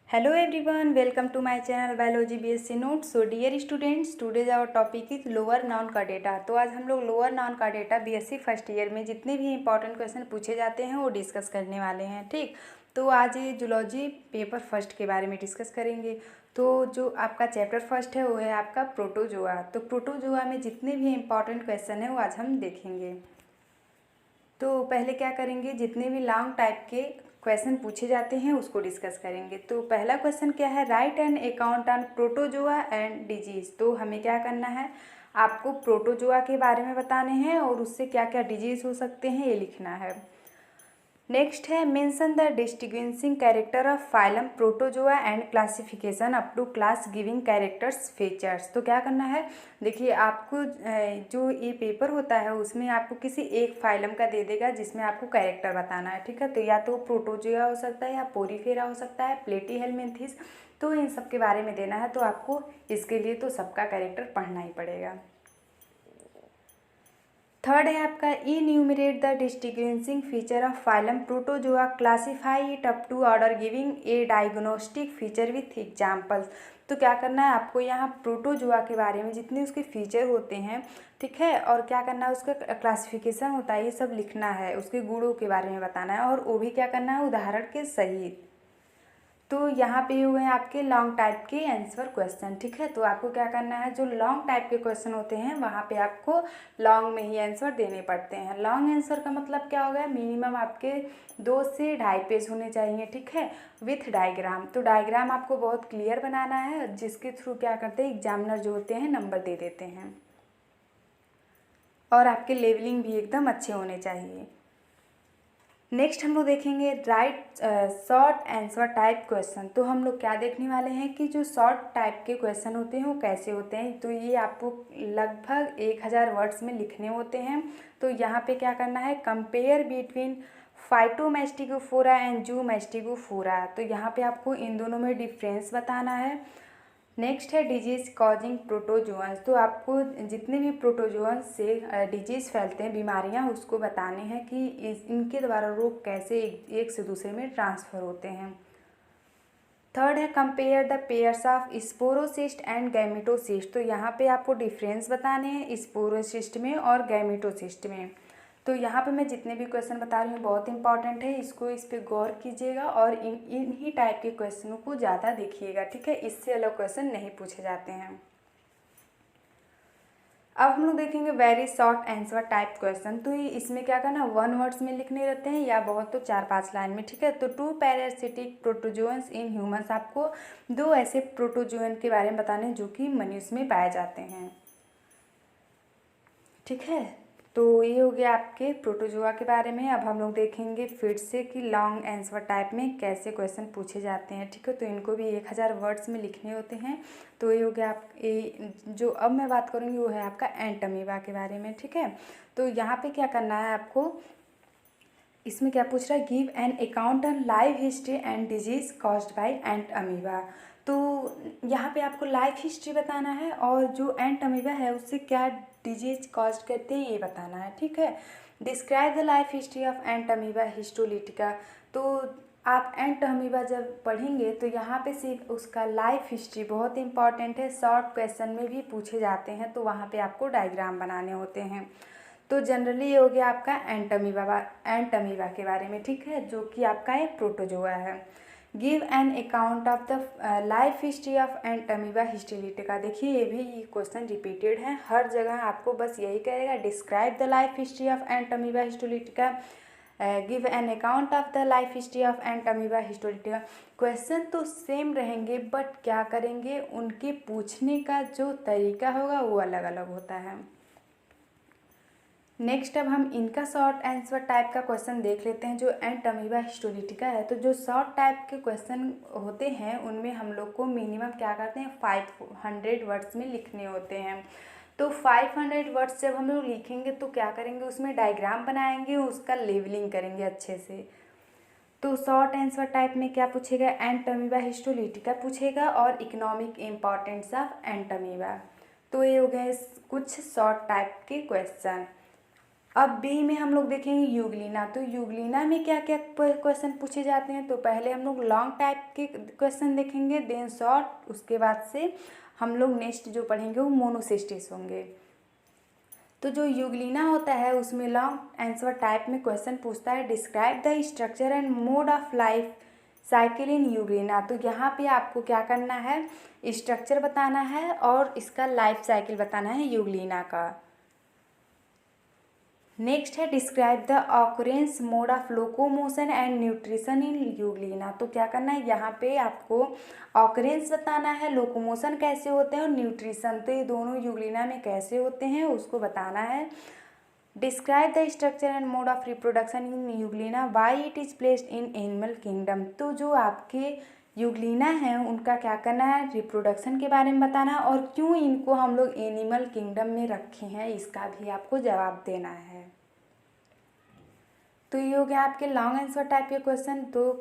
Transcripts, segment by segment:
Hello everyone, welcome to my channel Biology BSc Notes. So dear students, today's our topic is lower noun का data. तो आज हम लोग lower noun का data BSc first year में जितने भी इंपॉर्टेंट क्वेश्चन पूछे जाते हैं वो डिस्कस करने वाले हैं। ठीक, तो आज ये जूलॉजी पेपर फर्स्ट के बारे में डिस्कस करेंगे। तो जो आपका चैप्टर फर्स्ट है वो है आपका प्रोटोजोआ। तो प्रोटोजोआ में जितने भी इंपॉर्टेंट क्वेश्चन हैं वो आज हम देखेंगे। तो पहले क्या करेंगे, जितने भी लॉन्ग टाइप के क्वेश्चन पूछे जाते हैं उसको डिस्कस करेंगे। तो पहला क्वेश्चन क्या है, right an account on protozoa and disease. तो हमें क्या करना है, आपको प्रोटोजोआ के बारे में बताने हैं और उससे क्या क्या डिजीज हो सकते हैं ये लिखना है। नेक्स्ट है mention the distinguishing character of phylum protozoa and classification up to class giving characters features. तो क्या करना है, देखिए आपको जो ये पेपर होता है उसमें आपको किसी एक फाइलम का दे देगा जिसमें आपको कैरेक्टर बताना है। ठीक है, तो या तो प्रोटोजोआ हो सकता है या पोरीफेरा हो सकता है, प्लेटीहेलमिन्थेस, तो इन सब के बारे में देना है। तो आपको इसके लिए तो सबका कैरेक्टर पढ़ना ही पड़ेगा। थर्ड है आपका enumerate the distinguishing feature of phylum protozoa, classify it up to order giving a diagnostic feature with examples. तो क्या करना है आपको यहाँ प्रोटोजोआ के बारे में जितने उसके फीचर होते हैं, ठीक है, और क्या करना है उसका क्लासिफिकेशन होता है, ये सब लिखना है, उसके गुणों के बारे में बताना है और वो भी क्या करना है उदाहरण के सहित। तो यहाँ पे हुए हैं आपके लॉन्ग टाइप के आंसर क्वेश्चन। ठीक है, तो आपको क्या करना है, जो लॉन्ग टाइप के क्वेश्चन होते हैं वहाँ पे आपको लॉन्ग में ही आंसर देने पड़ते हैं। लॉन्ग आंसर का मतलब क्या होगा, मिनिमम आपके 2 से ढाई पेज होने चाहिए। ठीक है, विथ डायग्राम। तो डायग्राम आपको बहुत क्लियर बनाना है, जिसके थ्रू क्या करते हैं एग्जामिनर जो होते हैं नंबर दे देते हैं। और आपके लेवलिंग भी एकदम अच्छे होने चाहिए। नेक्स्ट हम लोग देखेंगे right short answer type question. तो हम लोग क्या देखने वाले हैं कि जो शॉर्ट टाइप के क्वेश्चन होते हैं वो कैसे होते हैं। तो ये आपको लगभग 1000 वर्ड्स में लिखने होते हैं। तो यहाँ पे क्या करना है, कंपेयर बिटवीन फाइटोमैस्टिकोफोरा एंड जूमैस्टिकोफोरा। तो यहाँ पे आपको इन दोनों में डिफरेंस बताना है। नेक्स्ट है डिजीज कॉजिंग प्रोटोजोअन्स। तो आपको जितने भी प्रोटोजोअन्स से डिजीज़ फैलते हैं, बीमारियां, उसको बताने हैं कि इनके द्वारा रोग कैसे एक से दूसरे में ट्रांसफ़र होते हैं। थर्ड है compare the pairs of sporocyst and gametocyst. तो यहाँ पे आपको डिफरेंस बताने हैं स्पोरोसिस्ट में और गैमेटोसिस्ट में। तो यहाँ पे मैं जितने भी क्वेश्चन बता रही हूँ बहुत इंपॉर्टेंट है, इस पे गौर कीजिएगा और इन ही टाइप के क्वेश्चनों को ज़्यादा देखिएगा। ठीक है, इससे अलग क्वेश्चन नहीं पूछे जाते हैं। अब हम लोग देखेंगे very short answer type question. तो ये इसमें क्या करना, 1 वर्ड्स में लिखने रहते हैं या बहुत तो 4-5 लाइन में। ठीक है, तो 2 पैरासिटिक प्रोटोजोअन्स इन ह्यूमंस। आपको 2 ऐसे प्रोटोजोअन के बारे में बताने जो कि मनुष्य में पाए जाते हैं। ठीक है, तो ये हो गया आपके प्रोटोजोआ के बारे में। अब हम लोग देखेंगे फिर से कि लॉन्ग आंसर टाइप में कैसे क्वेश्चन पूछे जाते हैं। ठीक है, तो इनको भी 1000 वर्ड्स में लिखने होते हैं। तो ये हो गया आप जो अब मैं बात करूँगी वो है आपका एंट अमीबा के बारे में। ठीक है, तो यहाँ पे क्या करना है आपको, इसमें क्या पूछ रहा है, give an account on life history and disease caused by ant amoeba. तो यहाँ पे आपको लाइफ हिस्ट्री बताना है और जो एंट अमीबा है उससे क्या डिजीज कॉज करते हैं ये बताना है। ठीक है, describe the life history of ant amoeba histolytica. तो आप एंट अमीबा जब पढ़ेंगे तो यहाँ पे सिर्फ उसका लाइफ हिस्ट्री बहुत इंपॉर्टेंट है, शॉर्ट क्वेश्चन में भी पूछे जाते हैं। तो वहाँ पे आपको डायग्राम बनाने होते हैं। तो जनरली ये हो गया आपका एंट अमीबा के बारे में। ठीक है, जो कि आपका एक प्रोटोजोआ है। Give an account of the life history of ant amoeba histolytica. देखिए ये भी क्वेश्चन रिपीटेड है, हर जगह आपको बस यही करेगा, describe the life history of ant amoeba histolytica, give an account of the life history of ant amoeba histolytica. Question तो सेम रहेंगे बट क्या करेंगे, उनके पूछने का जो तरीका होगा वो अलग अलग होता है। नेक्स्ट अब हम इनका शॉर्ट आंसर टाइप का क्वेश्चन देख लेते हैं जो एंट अमीबा हिस्टोलिटिका है। तो जो शॉर्ट टाइप के क्वेश्चन होते हैं उनमें हम लोग को मिनिमम क्या करते हैं 500 वर्ड्स में लिखने होते हैं। तो 500 वर्ड्स जब हम लोग लिखेंगे तो क्या करेंगे, उसमें डायग्राम बनाएंगे, उसका लेवलिंग करेंगे अच्छे से। तो शॉर्ट आंसर टाइप में क्या पूछेगा, एंट अमीबा हिस्टोलिटिका पूछेगा और economic importance of ant amoeba. तो ये हो गए कुछ शॉर्ट टाइप के क्वेश्चन। अब बी में हम लोग देखेंगे यूग्लिना। तो यूग्लिना में क्या क्या क्वेश्चन पूछे जाते हैं, तो पहले हम लोग लॉन्ग टाइप के क्वेश्चन देखेंगे, देन शॉर्ट, उसके बाद से हम लोग नेक्स्ट जो पढ़ेंगे वो मोनोसिस्टिस होंगे। तो जो यूग्लिना होता है उसमें लॉन्ग आंसर टाइप में क्वेश्चन पूछता है, describe the structure and mode of life cycle in Euglena. तो यहाँ पे आपको क्या करना है, स्ट्रक्चर बताना है और इसका लाइफ साइकिल बताना है यूग्लिना का। नेक्स्ट है describe the occurrence mode of locomotion and nutrition in Euglena. तो क्या करना है, यहाँ पे आपको ऑकरेंस बताना है, लोकोमोशन कैसे होते हैं और न्यूट्रिशन, तो ये दोनों यूग्लिना में कैसे होते हैं उसको बताना है। Describe the structure and mode of reproduction in Euglena, why it is placed in animal kingdom. तो जो आपके यूग्लिना है उनका क्या करना है, रिप्रोडक्शन के बारे में बताना है और क्यों इनको हम लोग एनिमल किंगडम में रखे हैं इसका भी आपको जवाब देना है। तो ये हो गया आपके लॉन्ग आंसर टाइप के क्वेश्चन। तो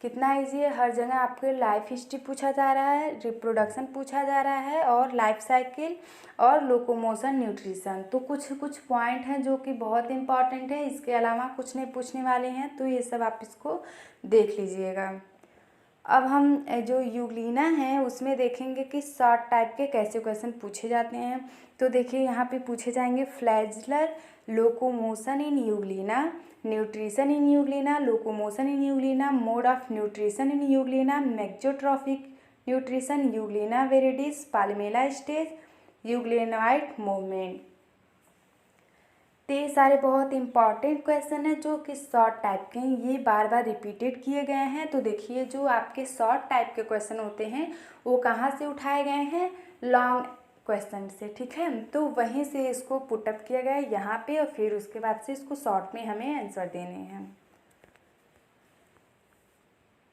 कितना ईजी है, हर जगह आपके लाइफ हिस्ट्री पूछा जा रहा है, रिप्रोडक्शन पूछा जा रहा है और लाइफ साइकिल और लोकोमोशन न्यूट्रिशन। तो कुछ पॉइंट हैं जो कि बहुत इंपॉर्टेंट है, इसके अलावा कुछ नहीं पूछने वाले हैं, तो ये सब आप इसको देख लीजिएगा। अब हम जो यूग्लिना है उसमें देखेंगे कि शॉर्ट टाइप के कैसे क्वेश्चन पूछे जाते हैं। तो देखिए यहाँ पे पूछे जाएंगे flagellar locomotion in Euglena, nutrition in Euglena, locomotion in Euglena, mode of nutrition in Euglena, mixotrophic nutrition, Euglena viridis, palmella stage, euglenoid movement. तो ये सारे बहुत इंपॉर्टेंट क्वेश्चन हैं जो कि शॉर्ट टाइप के हैं, ये बार बार रिपीटेड किए गए हैं। तो देखिए जो आपके शॉर्ट टाइप के क्वेश्चन होते हैं वो कहाँ से उठाए गए हैं, लॉन्ग क्वेश्चन से, ठीक है। तो वहीं से इसको पुटअप किया गया है यहाँ पे और फिर उसके बाद से इसको शॉर्ट में हमें आंसर देने हैं।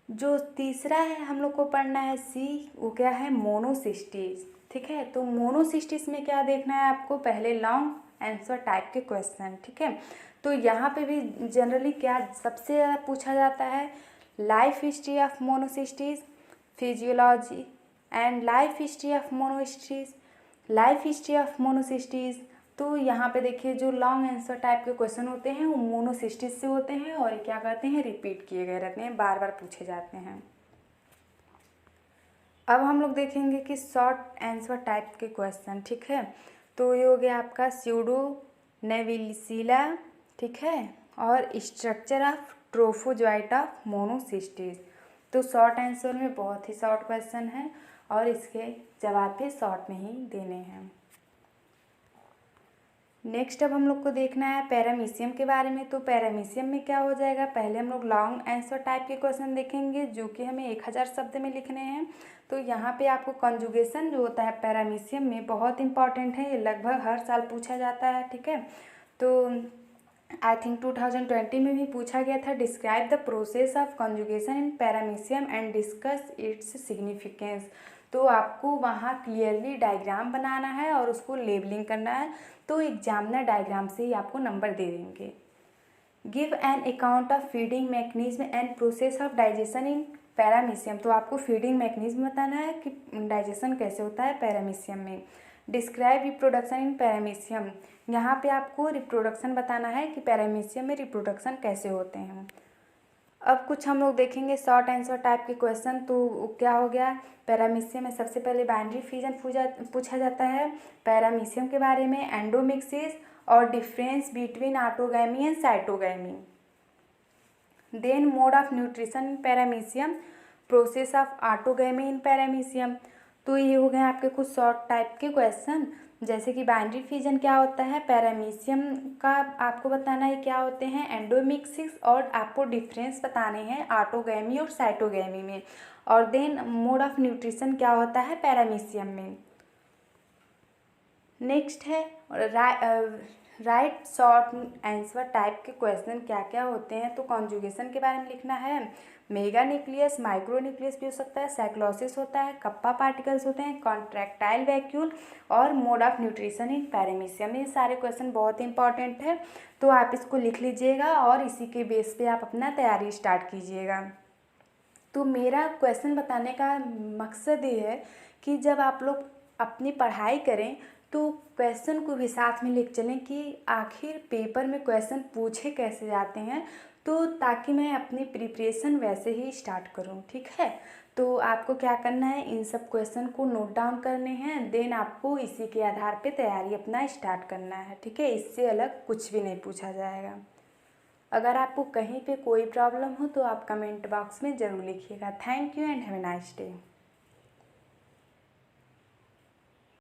जो तीसरा है हम लोग को पढ़ना है सी, वो क्या है, मोनोसिस्टिस, ठीक है। तो मोनोसिस्टिस में क्या देखना है आपको, पहले लॉन्ग आंसर टाइप के क्वेश्चन, ठीक है। तो यहाँ पे भी जनरली क्या सबसे ज़्यादा पूछा जाता है, life history of Monocystis, physiology and life history of Monocystis, life history of Monocystis. तो यहाँ पे देखिए जो लॉन्ग आंसर टाइप के क्वेश्चन होते हैं वो मोनोसिस्टिस से होते हैं और क्या करते हैं, रिपीट किए गए रहते हैं, बार बार पूछे जाते हैं। अब हम लोग देखेंगे कि शॉर्ट आंसर टाइप के क्वेश्चन, ठीक है। तो ये हो गया आपका स्यूडो नेविलिसिला, ठीक है, और structure of trophozoite of Monocystis. तो शॉर्ट आंसर में बहुत ही शॉर्ट क्वेश्चन है और इसके जवाब भी शॉर्ट में ही देने हैं। नेक्स्ट अब हम लोग को देखना है पैरामीशियम के बारे में। तो पैरामीशियम में क्या हो जाएगा, पहले हम लोग लॉन्ग आंसर टाइप के क्वेश्चन देखेंगे जो कि हमें 1000 शब्द में लिखने हैं। तो यहाँ पे आपको कंजुगेशन जो होता है पैरामीशियम में बहुत इंपॉर्टेंट है, ये लगभग हर साल पूछा जाता है, ठीक है। तो आई थिंक 2020 में भी पूछा गया था, describe the process of conjugation in paramecium and discuss its significance. तो आपको वहाँ क्लियरली डायग्राम बनाना है और उसको लेबलिंग करना है, तो एग्जामिनर डायग्राम से ही आपको नंबर दे देंगे। Give an account of feeding mechanism and process of digestion in Paramecium. तो आपको फीडिंग मैकेनिज्म बताना है कि डाइजेशन कैसे होता है पैरामीशियम में। डिस्क्राइब रिप्रोडक्शन इन पैरामीशियम, यहाँ पे आपको रिप्रोडक्शन बताना है कि पैरामीशियम में रिप्रोडक्शन कैसे होते हैं। अब कुछ हम लोग देखेंगे शॉर्ट आंसर टाइप के क्वेश्चन। तो क्या हो गया, पैरामीशियम में सबसे पहले बाइनरी फ्यूजन पूछा जाता है पैरामीशियम के बारे में, एंडोमिक्सिस और difference between autogamy and cytogamy. Then mode of nutrition in Paramecium, process of autogamy in Paramecium. तो ये हो गए आपके कुछ शॉर्ट टाइप के क्वेश्चन, जैसे कि बाइनरी फ्यूजन क्या होता है, पैरामीशियम का आपको बताना है क्या होते हैं, एंडोमिक्सिस, और आपको डिफरेंस बताने हैं ऑटोगैमी और साइटोगैमी में, और देन मोड ऑफ न्यूट्रिशन क्या होता है पैरामीशियम में। नेक्स्ट है राइट शॉर्ट आंसर टाइप के क्वेश्चन क्या क्या होते हैं। तो कॉन्जुगेशन के बारे में लिखना है, मेगा न्यूक्लियस, माइक्रो न्यूक्लियस भी हो सकता है, साइक्लोसिस होता है, कप्पा पार्टिकल्स होते हैं, कॉन्ट्रैक्टाइल वैक्यूल और mode of nutrition in paramecium. ये सारे क्वेश्चन बहुत इंपॉर्टेंट है, तो आप इसको लिख लीजिएगा और इसी के बेस पे आप अपना तैयारी स्टार्ट कीजिएगा। तो मेरा क्वेश्चन बताने का मकसद ये है कि जब आप लोग अपनी पढ़ाई करें तो क्वेश्चन को भी साथ में लेकर चलें कि आखिर पेपर में क्वेश्चन पूछे कैसे जाते हैं, तो ताकि मैं अपनी प्रिपरेशन वैसे ही स्टार्ट करूं। ठीक है, तो आपको क्या करना है, इन सब क्वेश्चन को नोट डाउन करने हैं, देन आपको इसी के आधार पे तैयारी अपना स्टार्ट करना है। ठीक है, इससे अलग कुछ भी नहीं पूछा जाएगा। अगर आपको कहीं पे कोई प्रॉब्लम हो तो आप कमेंट बॉक्स में ज़रूर लिखिएगा। Thank you and have a nice day.